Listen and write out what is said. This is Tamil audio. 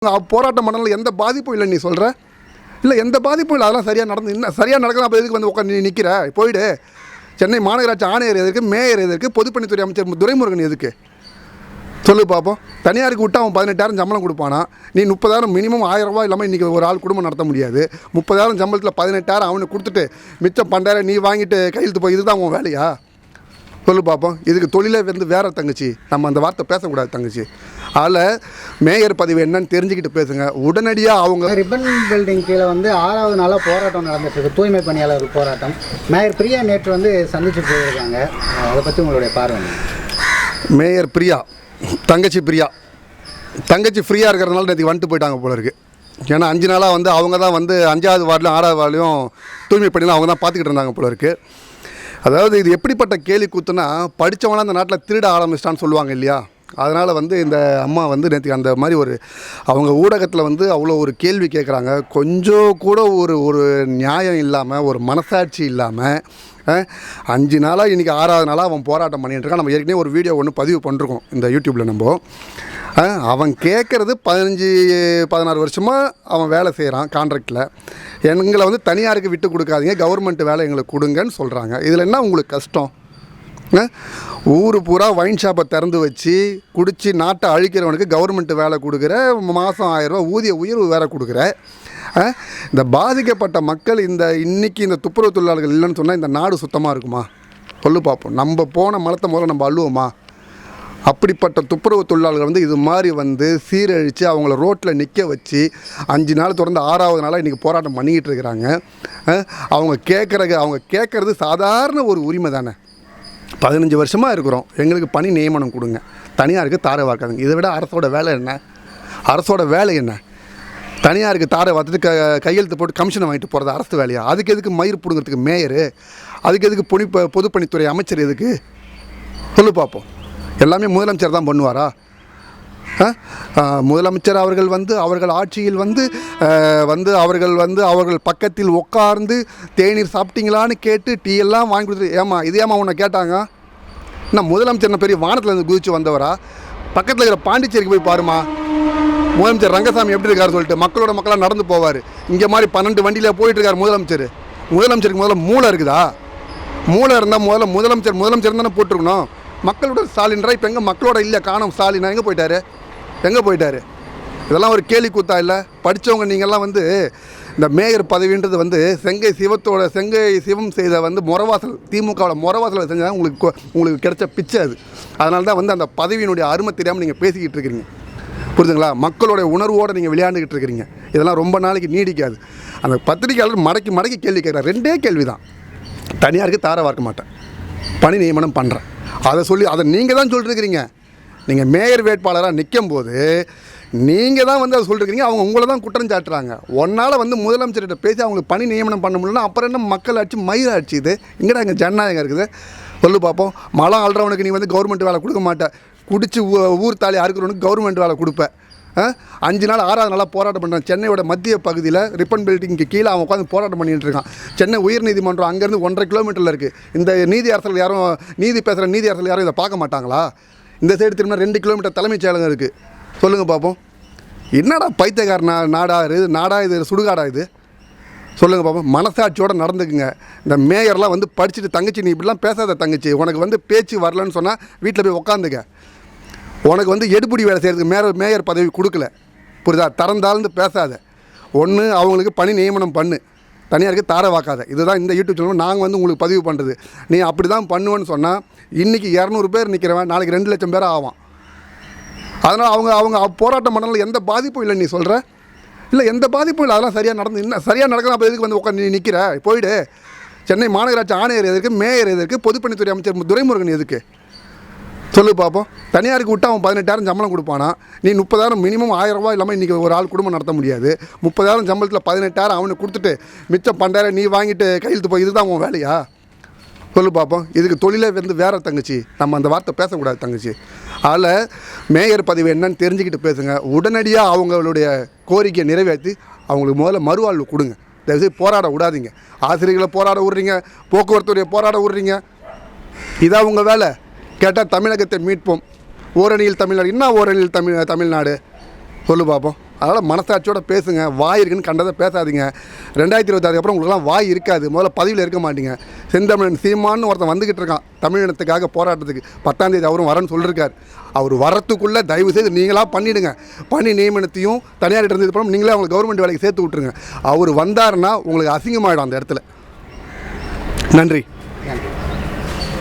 போராட்டம் பண்ணல எந்த பாதிப்பும் இல்லை நீ சொல்கிற? இல்லை எந்த பாதிப்பும் இல்லை, அதெல்லாம் சரியாக நடந்து இன்னும் சரியாக நடக்குது. அப்போ எதுக்கு வந்து உட்காந்து நீ நிற்கிற? போயிடு. சென்னை மாநகராட்சி ஆணையர் எதுக்கு, மேயர் எதுக்கு, பொதுப்பணித்துறை அமைச்சர் துரைமுருகன் எதுக்கு சொல்லு பார்ப்போம். தனியாருக்கு விட்டு அவன் 18,000 சம்பளம் கொடுப்பானா? நீ 30,000 மினிமம் 1000 ரூபா இல்லாமல் இன்றைக்கி ஒரு ஆள் குடும்பம் நடத்த முடியாது. 30,000 சம்பளத்தில் 18,000 அவனுக்கு கொடுத்துட்டு மிச்சம் 12,000 நீ வாங்கிட்டு கையெழுத்து போய் இதுதான் உன் வேலையா? சொல்லு பார்ப்போம். இதுக்கு தொழிலே வந்து வேறு தங்கச்சி, நம்ம அந்த வார்த்தை பேசக்கூடாது தங்கச்சி. அதில் மேயர் பதிவு என்னன்னு தெரிஞ்சுக்கிட்டு பேசுங்க. உடனடியாக அவங்க ரிப்பன் பில்டிங் கீழே வந்து 6வது நாளாக போராட்டம் நடந்துட்டுருக்கு, தூய்மை பணியாளர் போராட்டம். மேயர் பிரியா நேற்று வந்து சந்திச்சு போயிருக்காங்க, அதை பற்றி உங்களுடைய பார்வை? மேயர் பிரியா தங்கச்சி ஃப்ரீயாக இருக்கிறதுனால நேற்று வந்துட்டு போயிட்டாங்க போல இருக்குது. ஏன்னா 5 நாளாக வந்து அவங்க தான் வந்து 5வது வார்டிலும் 6வது வார்டிலையும் தூய்மை பணியெலாம் அவங்க தான் பார்த்துக்கிட்டு இருந்தாங்க போல இருக்குது. அதாவது இது எப்படிப்பட்ட கேலி கூத்துனா, படித்தவங்களாம் அந்த நாட்டில் திருட ஆரம்பிச்சிட்டான்னு சொல்லுவாங்க இல்லையா? அதனால் வந்து இந்த அம்மா வந்து நேற்று அந்த மாதிரி ஒரு அவங்க ஊடகத்தில் வந்து அவ்வளோ ஒரு கேள்வி கேட்குறாங்க. கொஞ்சம் கூட ஒரு நியாயம் இல்லாமல், ஒரு மனசாட்சி இல்லாமல் 5 நாளாக இன்றைக்கி 6வது நாளாக அவன் போராட்டம் பண்ணிகிட்டு இருக்கான். நம்ம ஏற்கனவே ஒரு வீடியோ ஒன்று பதிவு பண்ணிருக்கோம் இந்த யூடியூப்பில். நம்ம அவன் கேட்குறது 15-16 வருஷமாக அவன் வேலை செய்கிறான் கான்ட்ராக்டில். எங்களை வந்து தனியாருக்கு விட்டு கொடுக்காதீங்க, கவர்மெண்ட் வேலை எங்களுக்கு கொடுங்கன்னு சொல்கிறாங்க. இதில் என்ன உங்களுக்கு கஷ்டம்? ஊர் பூரா ஒயின் ஷாப்பை திறந்து வச்சு குடித்து நாட்டை அழிக்கிறவனுக்கு கவர்மெண்ட் வேலை கொடுக்குற, மாதம் 1000 ரூபா ஊதிய உயர்வு வேலை கொடுக்குற. இந்த பாதிக்கப்பட்ட மக்கள் இன்றைக்கி இந்த துப்புரவு தொழிலாளர்கள் இல்லைன்னு சொன்னால் இந்த நாடு சுத்தமாக இருக்குமா? சொல்லு பார்ப்போம். நம்ம போன மலத்தை முதல்ல நம்ம அள்ளுவோமா? அப்படிப்பட்ட துப்புரவு தொழிலாளர்கள் வந்து இது மாதிரி வந்து சீரழித்து அவங்கள ரோட்டில் நிற்க வச்சு 5 நாள் தொடர்ந்து 6வது நாளாக இன்றைக்கி போராட்டம் பண்ணிக்கிட்டு இருக்கிறாங்க. அவங்க கேட்குறது சாதாரண ஒரு உரிமை தானே. 15 வருஷமாக இருக்கிறோம், எங்களுக்கு பணி நியமனம் கொடுங்க, தனியாருக்கு தாரை வாக்காதுங்க. இதை விட அரசோட வேலை என்ன? அரசோட வேலை என்ன? தனியாருக்கு தாரை வாத்துட்டு கையெழுத்து போட்டு கமிஷனை வாங்கிட்டு போகிறது அரசு வேலையா? அதுக்கு எதுக்கு மயிர் பிடுங்கிறதுக்கு மேயரு? அதுக்கு எதுக்கு பொதுப்பணித்துறை அமைச்சர் எதுக்கு சொல்லு பார்ப்போம். எல்லாமே முதலமைச்சர் தான் பண்ணுவாரா? முதலமைச்சர் அவர்கள் வந்து அவர்கள் ஆட்சியில் அவர்கள் பக்கத்தில் உட்கார்ந்து தேநீர் சாப்பிட்டீங்களான்னு கேட்டு டீ எல்லாம் வாங்கி கொடுத்து, ஏமா உன்னை கேட்டாங்க? நான் முதலமைச்சர் பெரிய வானத்தில் குதிச்சு வந்தவரா? பக்கத்தில் இருக்கிற பாண்டிச்சேரிக்கு போய் பாருமா, முதலமைச்சர் ரங்கசாமி எப்படி இருக்காரு சொல்லிட்டு மக்களாக நடந்து போவார். இங்கே மாதிரி 12 வண்டியில் போயிட்டுருக்கார் முதலமைச்சருக்கு முதல்ல மூளை இருக்குதா? மூளை இருந்தால் முதலமைச்சர் தானே போட்டிருக்கணும். மக்களோட ஸ்டாலின்றா இப்போ எங்கே மக்களோட இல்லை, காணும் ஸ்டாலினா எங்கே போயிட்டாரு? இதெல்லாம் ஒரு கேலி கூத்தா இல்லை? படித்தவங்க நீங்கள்லாம் வந்து இந்த மேயர் பதவின்றது வந்து செங்கை சிவம் செய்த வந்து முறவாசல், திமுகவில் முறவாசல் செஞ்சால் உங்களுக்கு கிடைச்ச பிச்சை அது. அதனால தான் வந்து அந்த பதவியினுடைய அருமை தெரியாமல் நீங்கள் பேசிக்கிட்டு இருக்கிறீங்க, புரியுதுங்களா? மக்களுடைய உணர்வோடு நீங்கள் விளையாண்டுக்கிட்டு இருக்கிறீங்க. இதெல்லாம் ரொம்ப நாளைக்கு நீடிக்காது. அந்த பத்திரிகையாளர் மடக்கி கேள்வி கேட்குறாரு. 2 கேள்வி தான். தனியாருக்கு தாரை வார்க்க மாட்டேன், பணி நியமனம் பண்ணுறேன், அதை நீங்கள் தான் சொல்லிட்டுருக்கிறீங்க. நீங்கள் மேயர் வேட்பாளராக நிற்கும் போது நீங்கள் தான் வந்து அதை சொல்லிருக்கிறீங்க. அவங்க உங்களை தான் குற்றம் சாட்டுறாங்க. ஒன்றால் வந்து முதலமைச்சர்கிட்ட பேசி அவங்களுக்கு பணி நியமனம் பண்ண முடியலன்னா அப்புறம் என்ன மக்கள் ஆட்சி, மயிர் ஆட்சி? இது இங்கடா எங்கள் ஜனநாயகம் இருக்குது? சொல்லு பார்ப்போம். மலம் ஆள்றவனுக்கு நீ வந்து கவர்மெண்ட் வேலை கொடுக்க மாட்டேன், குடிச்சு ஊர் தாலி அறுக்கிறவனுக்கு கவர்மெண்ட் வேலை கொடுப்பேன். 5 நாள் 6வது நாளாக போராட்டம் பண்ணுறான். சென்னையோட மத்திய பகுதியில் ரிப்பன் பில்டிங்க்கு கீழே அவன் உட்காந்து போராட்டம் பண்ணிகிட்டு இருக்கான். சென்னை உயர்நீதிமன்றம் அங்கேருந்து 1.5 கிலோமீட்டரில் இருக்குது. இந்த நீதி அரசர்கள் யாரும் இதை பார்க்க மாட்டாங்களா? இந்த சைடு திரும்ப 2 கிலோமீட்டர் தலைமைச் செயலகம் இருக்குது. சொல்லுங்கள் பார்ப்போம். என்னடா பைத்தியக்கார நாடா இது, சுடுகாடா இது? சொல்லுங்கள் பார்ப்போம். மனசாட்சியோடு நடந்துக்குங்க. இந்த மேயர்லாம் வந்து படிச்சுட்டு, தங்கச்சி நீ இப்படிலாம் பேசாத தங்கச்சி, உனக்கு வந்து பேச்சு வரலன்னு சொன்னால் வீட்டில் போய் உட்காந்துக்க. உனக்கு வந்து எடுபடி வேலை செய்கிறதுக்கு மேயர் பதவி கொடுக்கல, புரியுதா? தரந்தாழ்ந்து பேசாத. ஒன்று அவங்களுக்கு பணி நியமனம் பண்ணு, தனியாருக்கு தாரை வாக்காத. இதுதான் இந்த யூடியூப் சேனல் நாங்கள் வந்து உங்களுக்கு பதிவு பண்ணுறது. நீ அப்படி தான் பண்ணுவேன்னு சொன்னால் இன்றைக்கி 200 பேர் நிற்கிறவன் நாளைக்கு 2 லட்சம் பேர் ஆவான். அதனால் அவங்க போராட்டம் பண்ணல எந்த பாதிப்பும் இல்லை நீ சொல்கிற? இல்லை எந்த பாதிப்பும் இல்லை, அதெல்லாம் சரியாக நடந்து இன்னும் சரியாக நடக்குது. அப்போ எதுக்கு வந்து உட்காந்து நீ நிற்கிற? போயிடு. சென்னை மாநகராட்சி ஆணையர் எதுக்கு, மேயர் எதுக்கு, பொதுப்பணித்துறை அமைச்சர் துரைமுருகன் எதுக்கு சொல்லு பார்ப்போம். தனியாருக்கு விட்டு அவன் 18,000 சம்பளம் கொடுப்பானா? நீ 30,000 மினிமம் 1000 ரூபா இல்லாமல் இன்றைக்கி ஒரு ஆள் குடும்பம் நடத்த முடியாது. 30,000 சம்பளத்தில் 18,000 அவனுக்கு கொடுத்துட்டு மிச்சம் 12,000 நீ வாங்கிட்டு கையெழுத்து போய் இதுதான் உன் வேலையா? சொல்லு பார்ப்போம். இதுக்கு தொழிலே வந்து வேறு தங்கச்சி, நம்ம அந்த வார்த்தை பேசக்கூடாது தங்கச்சி. அதில் மேயர் பதிவு என்னன்னு தெரிஞ்சுக்கிட்டு பேசுங்க. உடனடியாக அவங்களுடைய கோரிக்கையை நிறைவேற்றி அவங்களுக்கு முதல்ல மறுவாழ்வு கொடுங்க. தயவுசெய்து போராட விடாதீங்க. ஆசிரியர்களை போராட விட்றீங்க, போக்குவரத்துறையை போராட விட்றீங்க. இதான் உங்கள் வேலை. கேட்டால் தமிழகத்தை மீட்போம், ஓரணியில் தமிழ்நாடு. என்ன ஓரணியில் தமிழ்நாடு சொல்லு பார்ப்போம். அதனால் மனசாட்சியோட பேசுங்க. வாய் இருக்குன்னு கண்டதை பேசாதீங்க. 2026 அப்புறம் உங்களுக்குலாம் வாய் இருக்காது. முதல்ல பதவியில் இருக்க மாட்டீங்க. செந்தமிழன் சீமான்னு ஒருத்தன் வந்துக்கிட்டு இருக்கான் தமிழினத்துக்காக போராட்டத்துக்கு. 10ஆம் தேதி அவரும் வரேன்னு சொல்லியிருக்கார். அவர் வரத்துக்குள்ளே தயவு செய்து நீங்களாக பண்ணிவிடுங்க. பணி நியமனத்தையும் தனியார் இருந்தது அப்புறம் நீங்களே அவங்களுக்கு கவர்மெண்ட் வேலைக்கு சேர்த்து விட்ருங்க. அவர் வந்தாருன்னா உங்களுக்கு அசிங்கமாயிடும் அந்த இடத்துல. நன்றி.